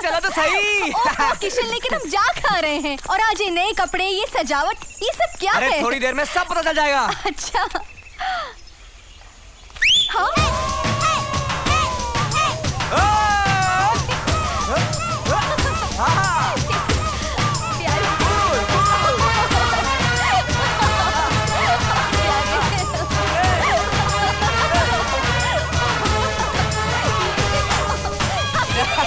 चलो तो सही। किशन, लेकिन हम जा खा रहे हैं और आज ये नए कपड़े, ये सजावट, ये सब क्या है? अरे थोड़ी देर में सब पता चल जाएगा। अच्छा। हाँ?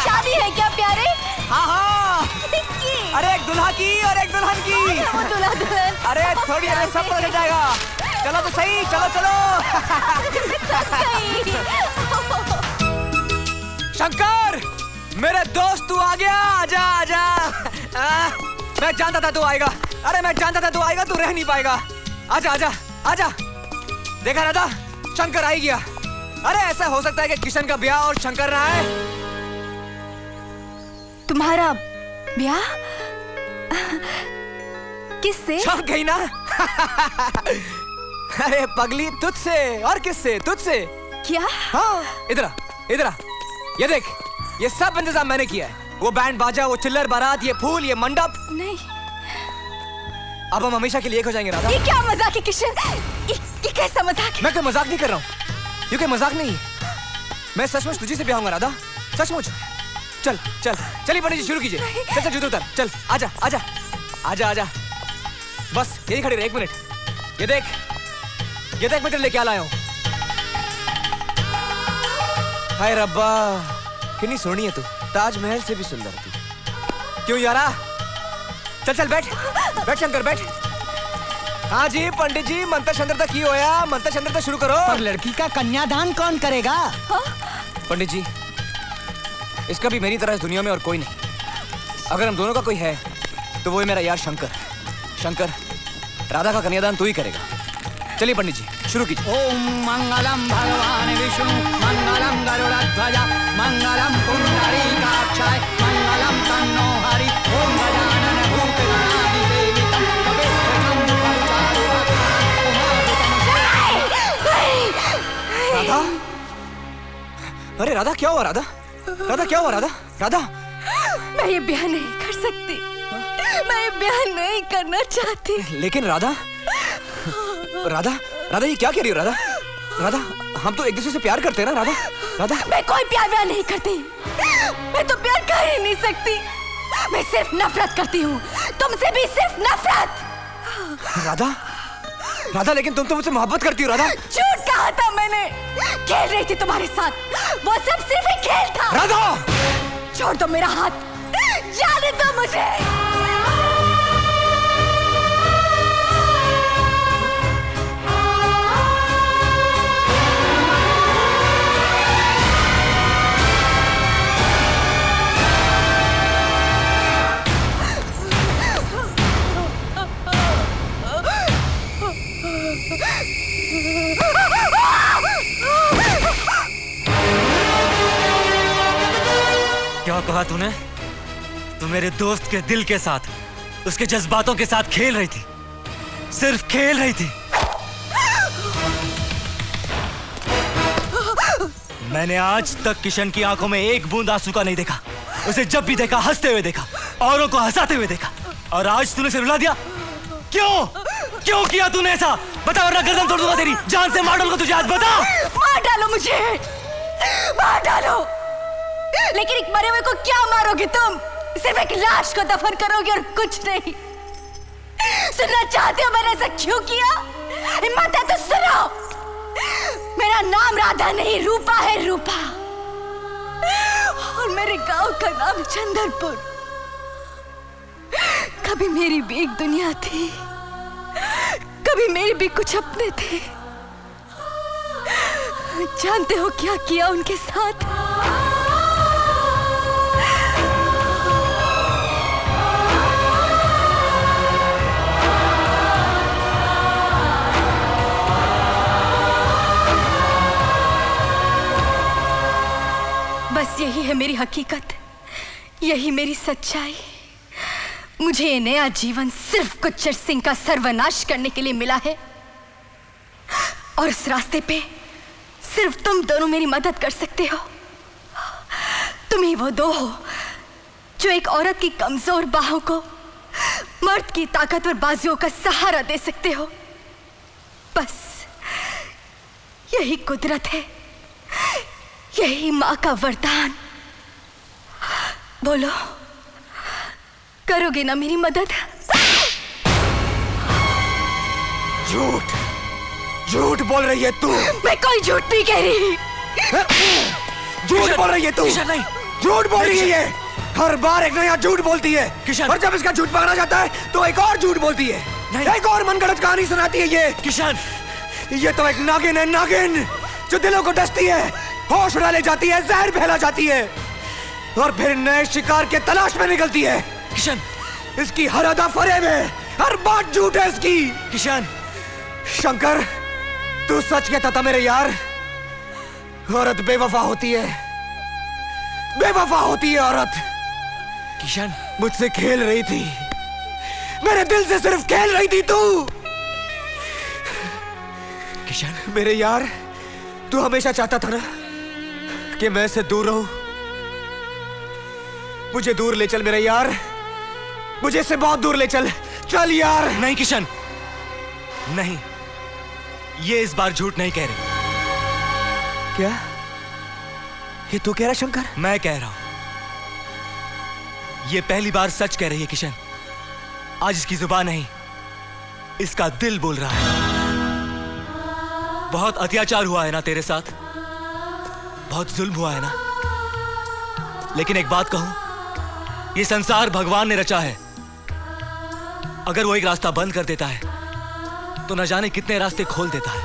शादी है क्या प्यारे? हाँ हाँ। अरे एक दुल्हा की और एक दुल्हन की। वो दूल्हा दुल्हन। अरे थोड़ी देर में सब पता चल जाएगा। चलो तो सही, चलो चलो। शंकर, मेरे दोस्त तू आ गया। आजा आजा। मैं जानता था तू आएगा। अरे मैं जानता था तू आएगा, तू रह नहीं पाएगा। आजा आजा आजा। देखा राधा, शंकर आ ही गया। अरे ऐसा हो सकता है कि किशन का ब्याह और शंकर ना आए? तुम्हारा ब्याह किससे? छक गई ना। अरे पगली, तुझसे। और किससे? तुझसे। क्या? हाँ, इधर आ, इधर आ। ये देख, ये सब इंतजाम मैंने किया है। वो बैंड बाजा, वो चिल्लर बारात, ये फूल, ये मंडप। नहीं। अब हम हमेशा के लिए एक हो जाएंगे राधा। ये क्या मजाक है किशन? ये कैसा मजाक है? मैं कोई मजाक नहीं कर रहा हूँ। ये कोई मजाक नहीं है। मैं सचमुच तुझी से ब्याह होऊंगा राधा, सचमुच। चल चल चलिए पंडित जी, शुरू कीजिए। चल चल जूते उतार, चल आजा आजा आजा आजा। बस यही खड़े रहे, 1 मिनट। ये देख मैं तेरे लिए क्या लाया हूँ। हाय रब्बा, कितनी सोहनी है तू, ताजमहल से भी सुंदर तू। क्यों यारा? चल चल बैठ बैठ शंकर बैठ। हाँ जी पंडित जी, मंत्र शंकर तक की होया, मंत्र शंकर तक शुरू करो। पर लड़की का कन्यादान कौन करेगा? पंडित जी, इसका भी मेरी तरह इस दुनिया में और कोई नहीं। अगर हम दोनों का कोई है तो वो है मेरा यार शंकर। शंकर, राधा का कन्यादान तू ही करेगा। चलिए पंडित जी, शुरू कीजिए। ओम मंगलम भगवान विष्णु, मंगलम गरुड़ध्वज, मंगलम पुंडरीकाक्षाय, मंगलम तन्नो हरि। ओम गजानन भूतगणाधि सेवितं, कपिध्वजं फलचारुभक्षणं, राधा? अरे राधा, क्या हुआ राधा? राधा क्या हुआ राधा? राधा, मैं ये ब्याह नहीं कर सकती। मैं ये ब्याह नहीं करना चाहती। लेकिन राधा, राधा राधा ये क्या कह रही हो राधा? राधा, हम तो एक दूसरे से प्यार करते हैं ना राधा? राधा, मैं कोई प्यार व्यार नहीं करती। मैं तो प्यार कर ही नहीं सकती। मैं सिर्फ नफरत करती हूँ, तुमसे भी सिर्फ नफरत। राधा, राधा लेकिन तुम तो मुझसे मोहब्बत करती हो राधा। झूठ कहा था मैंने। खेल रही थी तुम्हारे साथ, वो सब सिर्फ एक खेल था। राधा, छोड़ दो मेरा हाथ, जाने दो मुझे। क्या कहा तूने? तू मेरे दोस्त के दिल के साथ, उसके जज्बातों के साथ खेल रही थी, सिर्फ खेल रही थी। मैंने आज तक किशन की आंखों में एक बूंद आंसू का नहीं देखा। उसे जब भी देखा हंसते हुए देखा, औरों को हंसाते हुए देखा, और आज तूने उसे रुला दिया। क्यों? क्यों किया तूने ऐसा? बता, वरना गर्दन तोड़ दूंगा तेरी, जान से मार डालूंगा तुझे आज। बता। मार डालो मुझे, मार डालो। लेकिन एक मरे हुए को क्या मारोगे तुम? सिर्फ एक लाश को दफन करोगे और कुछ नहीं। सुनना चाहते हो मैंने ऐसा क्यों किया? हिम्मत है तो सुनो। मेरा नाम राधा नहीं, रूपा है, रूपा। और मेरे गांव का नाम चंदनपुर। कभी मेरी भी एक दुनिया थी, कभी मेरे भी कुछ अपने थे। जानते हो क्या किया उनके साथ? बस यही है मेरी हकीकत, यही मेरी सच्चाई। मुझे ये नया जीवन सिर्फ गुज्जर सिंह का सर्वनाश करने के लिए मिला है, और इस रास्ते पे सिर्फ तुम दोनों मेरी मदद कर सकते हो। तुम ही वो दो हो जो एक औरत की कमजोर बाहों को मर्द की ताकतवर बाजुओं का सहारा दे सकते हो। बस यही कुदरत है, यही माँ का वरदान। बोलो, करोगे ना मेरी मदद? झूठ झूठ बोल रही है तू। मैं कोई झूठ नहीं कह रही। झूठ बोल रही है तू। किशन नहीं, झूठ बोल रही है ये। हर बार एक नया झूठ बोलती है। किशन। और जब इसका झूठ पकड़ा जाता है तो एक और झूठ बोलती है। नहीं। एक और मनगढ़ंत कहानी सुनाती है ये। किशन, ये तो एक नागिन है, नागिन जो दिलों को डसती है, होश उड़ा ले जाती है, जहर फैला जाती है और फिर नए शिकार के तलाश में निकलती है। किशन, इसकी हर अदा फरेब है, हर बात झूठ है इसकी। किशन, शंकर, तू सच कहता था मेरे यार। औरत बेवफा होती है, बेवफा होती है औरत। किशन, मुझसे खेल रही थी, मेरे दिल से सिर्फ खेल रही थी तू। किशन, मेरे यार, तू हमेशा चाहता था ना कि मैं इससे दूर रहूं। मुझे दूर ले चल मेरे यार, मुझे इससे बहुत दूर ले चल। चल यार। नहीं किशन, नहीं, ये इस बार झूठ नहीं कह रही। क्या ये तू कह रहा शंकर? मैं कह रहा हूं, ये पहली बार सच कह रही है किशन। आज इसकी जुबान नहीं, इसका दिल बोल रहा है। बहुत अत्याचार हुआ है ना तेरे साथ, बहुत जुल्म हुआ है ना, लेकिन एक बात कहूं, ये संसार भगवान ने रचा है। अगर वो एक रास्ता बंद कर देता है तो न जाने कितने रास्ते खोल देता है।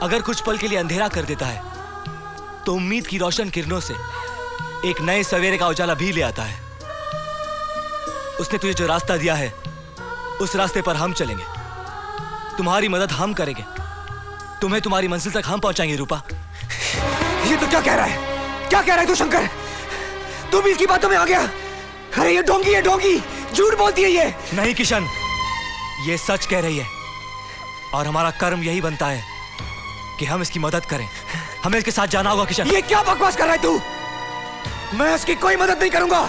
अगर कुछ पल के लिए अंधेरा कर देता है तो उम्मीद की रोशन किरणों से एक नए सवेरे का उजाला भी ले आता है। उसने तुझे जो रास्ता दिया है उस रास्ते पर हम चलेंगे, तुम्हारी मदद हम करेंगे, तुम्हें तुम्हारी मंजिल तक हम पहुंचाएंगे। रूपा, ये तो क्या कह रहा है? क्या कह रहा है तू शंकर? तू भी इसकी बातों में आ गया? अरे ये ढोंगी है, ढोंगी, झूठ बोलती है ये। नहीं किशन, ये सच कह रही है और हमारा कर्म यही बनता है कि हम इसकी मदद करें। हमें इसके साथ जाना होगा किशन। ये क्या बकवास कर रहा है तू? मैं इसकी कोई मदद नहीं करूंगा,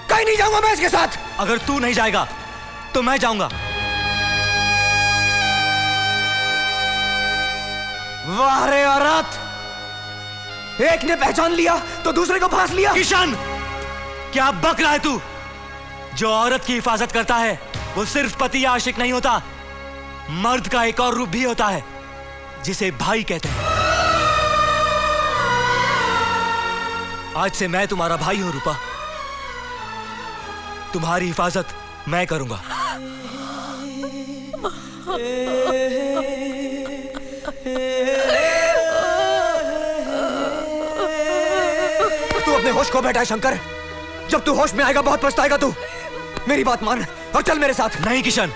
कहीं नहीं जाऊंगा मैं इसके साथ। अगर तू नहीं जाएगा तो मैं जाऊंगा। वाह रे औरत, एक ने पहचान लिया तो दूसरे को फांस लिया। किशन, क्या बक रहा है तू? जो औरत की हिफाजत करता है वो सिर्फ पति या आशिक नहीं होता, मर्द का एक और रूप भी होता है जिसे भाई कहते हैं। आज से मैं तुम्हारा भाई हूं रूपा, तुम्हारी हिफाजत मैं करूंगा। तू अपने होश खो बैठा है शंकर। जब तू होश में आएगा बहुत पछताएगा तू। मेरी बात मान और चल मेरे साथ। नहीं किशन,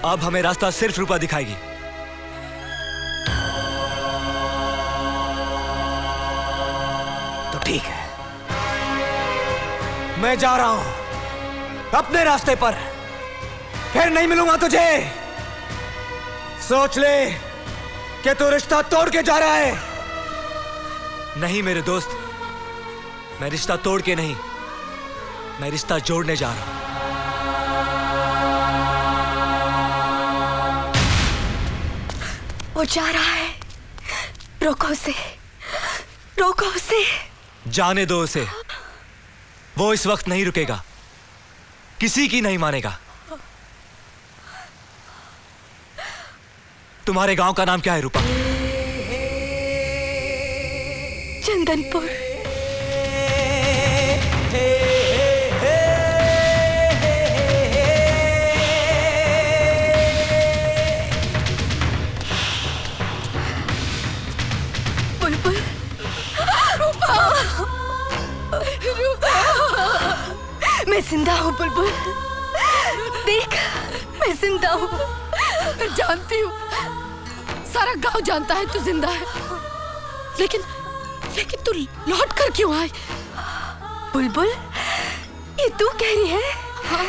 अब हमें रास्ता सिर्फ रूपा दिखाएगी। तो ठीक है, मैं जा रहा हूं अपने रास्ते पर, फिर नहीं मिलूंगा तुझे। सोच ले कि तू रिश्ता तोड़ के जा रहा है। नहीं मेरे दोस्त, मैं रिश्ता तोड़ के नहीं, मैं रिश्ता जोड़ने जा रहा हूं। वो जा रहा है, रोको उसे, रोको उसे। जाने दो उसे, वो इस वक्त नहीं रुकेगा, किसी की नहीं मानेगा। तुम्हारे गांव का नाम क्या है रूपा? चंदनपुर। बुलबुल, रूपा, रूपा, मैं जिंदा हूँ बुलबुल, देख मैं जिंदा हूँ। मैं जानती हूँ, सारा गांव जानता है तू जिंदा है, लेकिन तू लौट कर क्यों आई? बुलबुल, ये तू कह रही है? हाँ,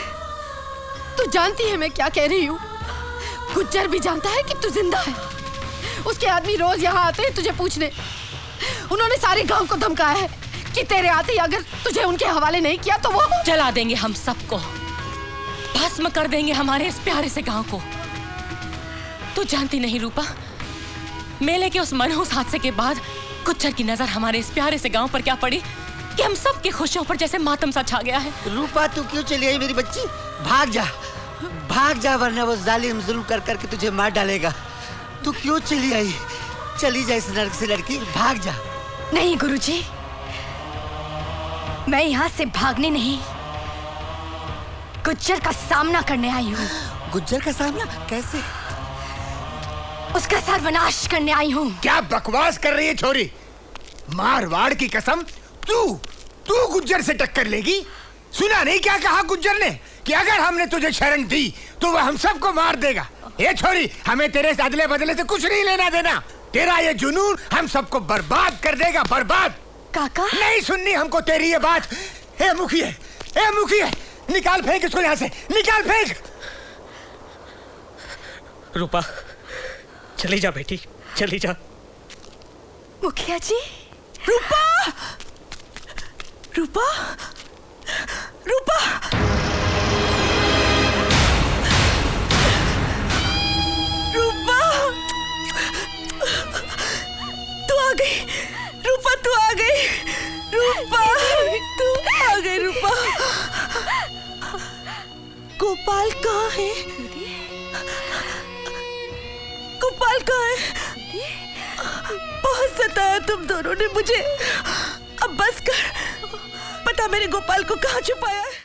तू जानती है मैं क्या कह रही हूँ। गुज्जर भी जानता है कि तू जिंदा है। उसके आदमी रोज यहाँ आते हैं तुझे पूछने। उन्होंने सारे गांव को धमकाया है कि तेरे आते ही अगर तुझे उनके हवाले नहीं किया तो वो जला देंगे हम सबको, भस्म कर देंगे हमारे इस प्यारे से गांव को। तू जानती नहीं रूपा, मेले के उस मनहूस हादसे के बाद गुज्जर की नजर हमारे इस प्यारे से गांव पर क्या पड़ी कि हम सब की खुशियों पर जैसे मातम सा छा गया है। रूपा तू क्यों चली आई मेरी बच्ची? भाग जा, भाग जा, वरना वो जालिम जुल्म कर करके तुझे मार डालेगा। तू क्यों चली आई? चली जा इस नरक से लड़की, भाग जा। नहीं गुरुजी, मैं यहाँ से भागने नहीं, गुज्जर का सामना करने आई हूँ। गुज्जर का सामना कैसे? उसका सर्वनाश करने आई हूँ। क्या बकवास कर रही है छोरी? मारवाड़ की कसम, तू गुज्जर से टक्कर लेगी? सुना नहीं क्या कहा गुज्जर ने कि अगर हमने तुझे शरण दी तो वह हम सबको मार देगा। ये छोरी, हमें तेरे अदले बदले से कुछ नहीं लेना देना। तेरा ये जुनून हम सबको बर्बाद कर देगा, बर्बाद। काका नहीं सुननी हमको तेरी ये बात। ए मुखिया, ए मुखिया, निकाल फेंक इसको यहाँ से, निकाल फेंक। रूपा चली जा बेटी, चली जा। मुखिया जी। रूपा, रूपा, रूपा, रूपा, तू आ गई। रूपा तू आ गई। रूपा तू आ गई। रूपा, गोपाल कहाँ है? गोपाल कहाँ है? बहुत सताया तुम दोनों ने मुझे। अब बस कर, पता मेरे गोपाल को कहाँ छुपाया है।